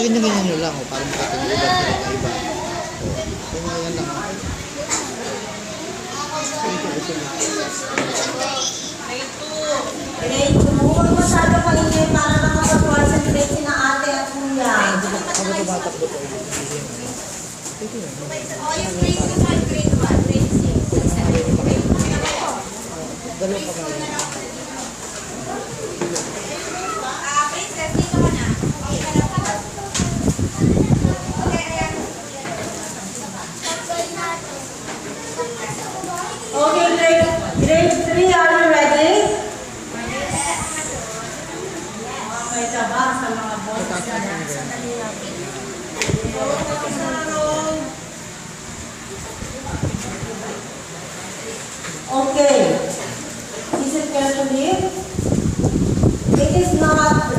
ganyan-ganyan nyo lang, para makita nyo iba, iba. So, yan lang. Grade 2. Huwag masyado paingay para makapag-concentrate si na ate at kuya. Ako tumatakbo ko. Oh, yung grade 2 at grade 1, grade 6. Dalawa pa nga. Princess, dito ka na. Okay ka lang ka. Okay, ayan. Okay, grade 3, are you ready? Okay, taba sa mga boys. Okay. Listen carefully. It is not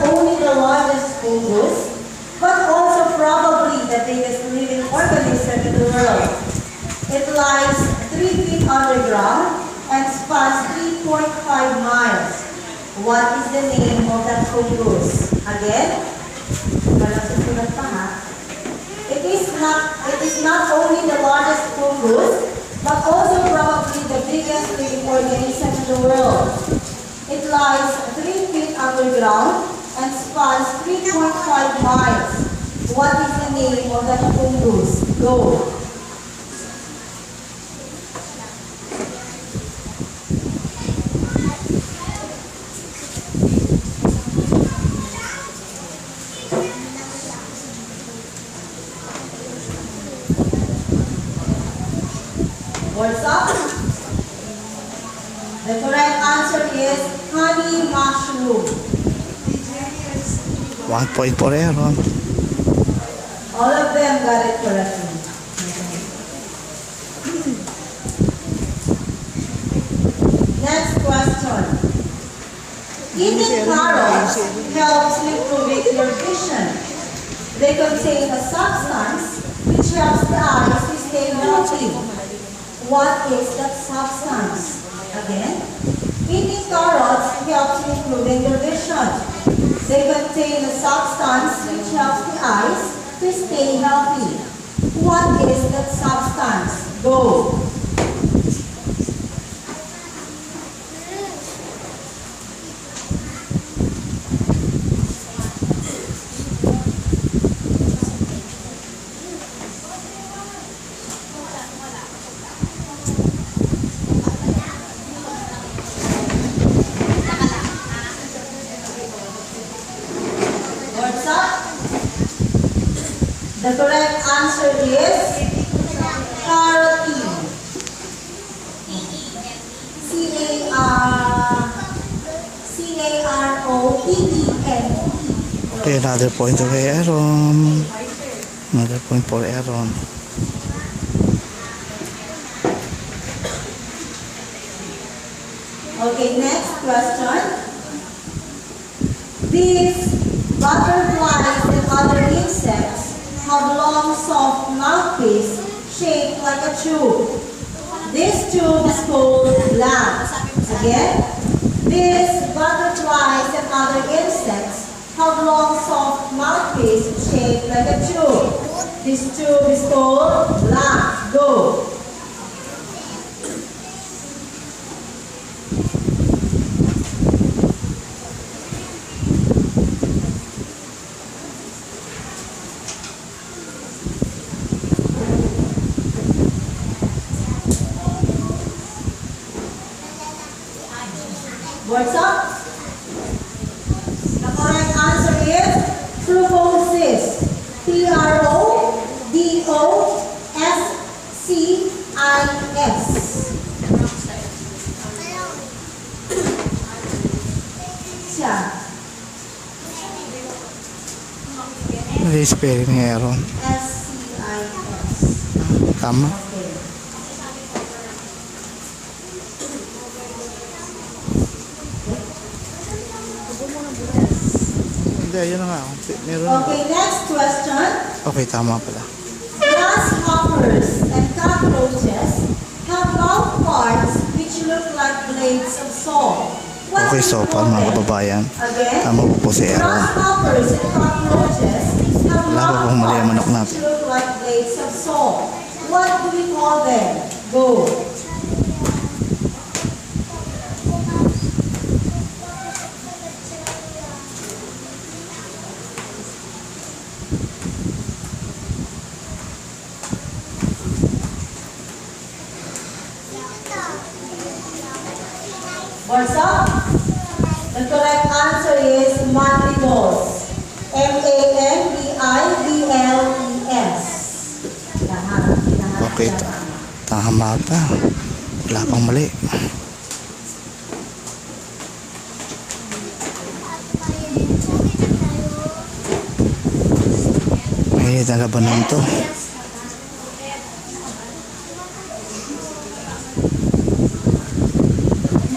only the largest fungus, but also probably the biggest living organism in the world. It lies 3 feet underground and spans 3.5 miles. What is the name of that fungus? Again, malasusunod pa ha. It is not only the largest fungus, but also probably the biggest living organism in the world. It lies 3 feet underground and spans 3.5 miles. What is the name of that fungus? Go. What's up? The correct answer is honey mushroom. 1 point for Aaron. All of them got it correctly. Next question. Eating carrots helps improve your vision. They contain a substance which helps the eyes to stay healthy. What is that substance? Again, eating carrots helps improve your vision. They contain a substance which helps the eyes to stay healthy. What is that substance? Go. What's up? The correct answer is carotene. C-A-R-O-T-E-N. Okay, another point for Aaron. Another point for Aaron. Okay, next question. These butterflies and other insects have long, soft mouthpiece shaped like a tube. This tube is called gland. Again, these butterflies and other insects have long, soft mouthpiece shaped like a tube. This tube is called gland. Go. What's up? The correct answer is proboscis. Proboscis. Siya. Ano yung spelling ni Aaron? S-C-I-S. Tama? Okay. Hindi, yun na nga. Meron. Okay, next question. Okay, tama pala. Grasshoppers and cockroaches have mouth parts which look like blades of saw. What's Okay, so far mga kababayan, Again, tama po si Aaron. grasshoppers and cockroaches have Wala pa pong mali ang manok long natin. which look like blades of saw. What do we call them? Go. What's up? The correct answer is mandibles. M-A-N-D-I-B-L-E-S. Lahat. Okay, tama pa. Wala pang mali. Mainit ang labanan to.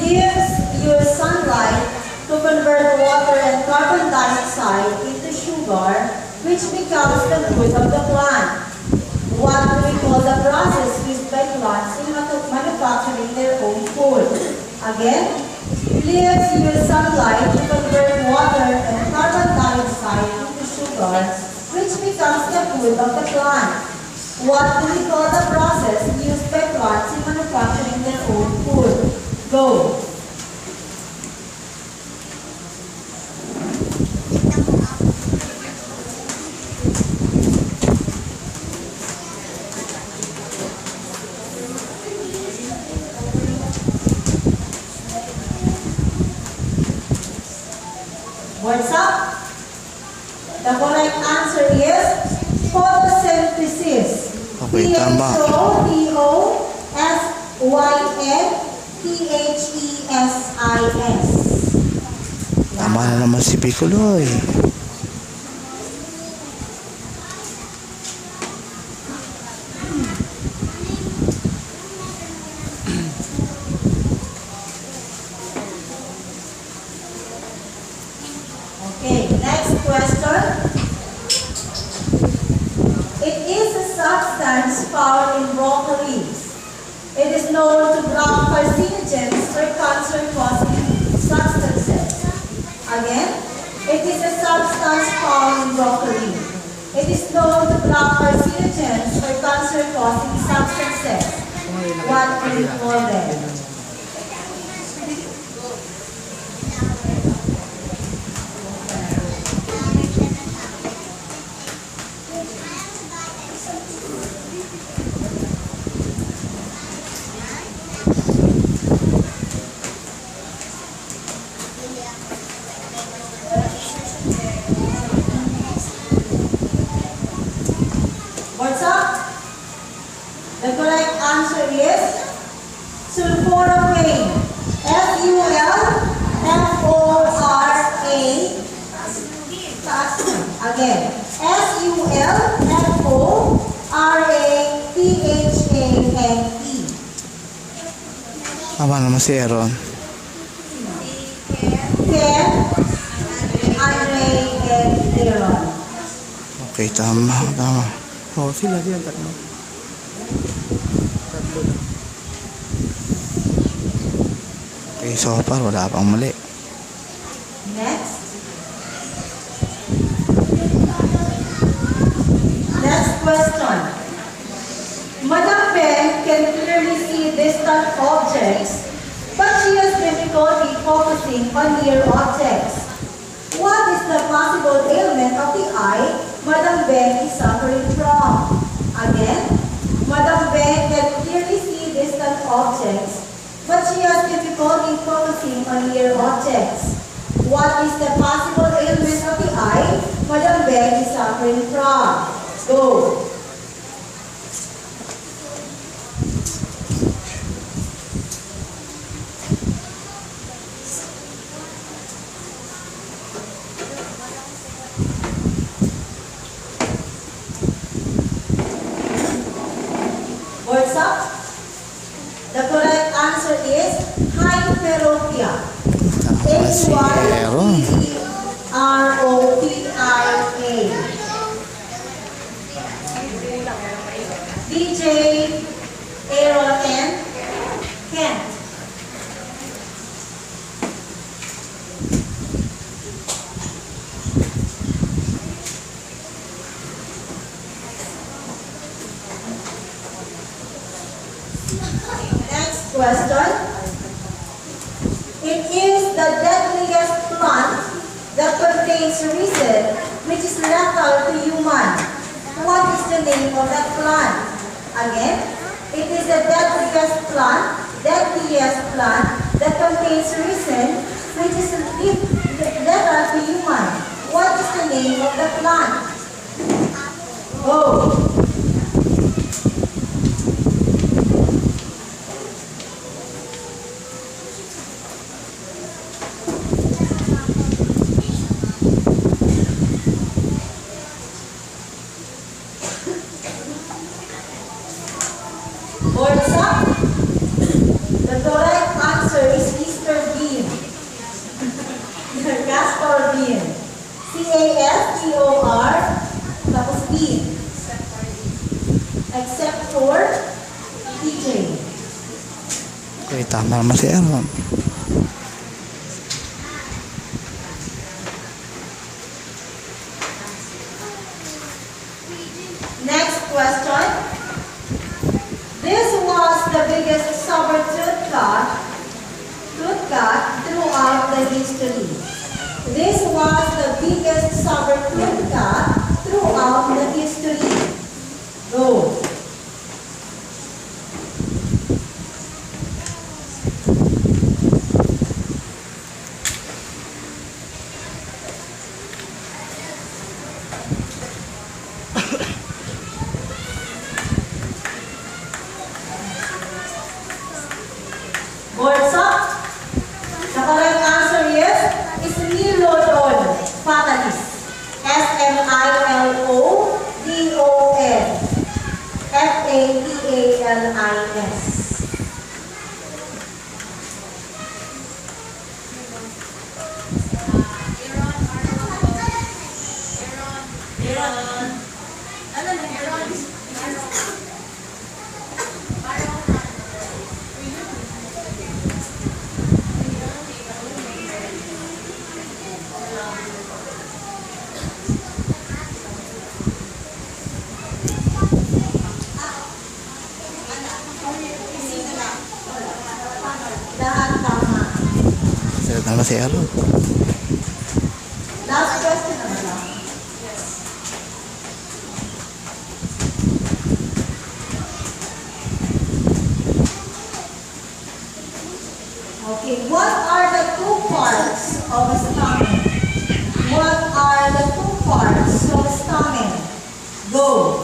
Leaves use sunlight to convert water and carbon dioxide into sugar, which becomes the food of the plant. What do we call the process used by plants in manufacturing their own food? Again, leaves use sunlight to convert water and carbon dioxide into sugar, which becomes the food of the plant. What do we call the process used by plants in manufacturing their own food? Go. What's up? The correct answer is photosynthesis. Okay, tama. P-H-O-T-O-S-Y-N-T-H-E-S-I-S. Tama na naman si Piccoloy. Okay, next question. It is a substance found in broccolis. It is known to block carcinogens or cancer-causing substances. Again, it is a substance found in broccoli. It is known to block carcinogens or cancer-causing substances. What do we call them? What's up? The correct answer is sulforaphane. S-U-L-F-O-R-A. Again. S-U-L-F-O-R-A-P-H-A-N-E. Tama naman si Aaron. Ken, Andre, and Aaron. Okay, tama. Oh, sila yan. Tatlo. Okay, so far wala pang mali. Next. Next question. Madam Ben can clearly see distant objects, but she has difficulty focusing on near objects. What is the possible ailment of the eye Madam Ben is suffering from? Again, Madam Ben can clearly see distant objects, but she has difficulty focusing on near objects. What is the possible ailment of the eye Madam Ben is suffering from? Go. What's up? The correct answer is hyperopia. Tama si Aaron. H-Y-P-E-R-O-P-I-A. DJ, Aaron, and Kent. It is the deadliest plant that contains resin, which is lethal to human. What is the name of that plant? Again, it is the deadliest plant that contains resin, which is lethal to human. What is the name of the plant? Oh. Boards up. The correct answer is Easter bean. Castor bean. C-A-S-T-O-R. Tapos bean. Except for PJ. Okay, tama naman si Aaron. Next question. This was the biggest saber-tooth cat throughout the history. This was the biggest saber-tooth cat throughout the history. Go. Boards up. The correct answer is Smilodon fatalis. S-M-I-L-O-D-O-N. F-A-T-A-L-I-S. Lahat tama. Sila naman si Aaron. Last question na ba? Okay, what are the two parts of a stomach? What are the two parts of a stomach? Go.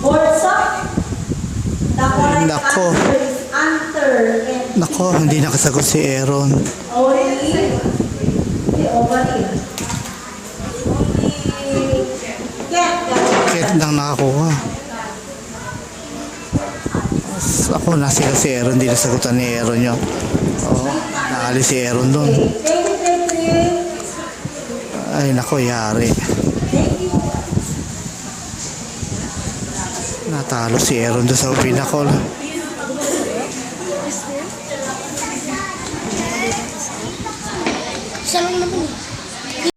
Boards up. The correct Nako. answer is anther and Nako, hindi nakasagot si Aaron. ovary. The ovary. Only cat that Kaya lang nakakuha. Ako nasira si Aaron, hindi nasagutan ni Aaron yun. Oo, naalis si Aaron doon. Thank you. Ay nako, yari. Thank you. Natalo si Aaron doon sa pinakol.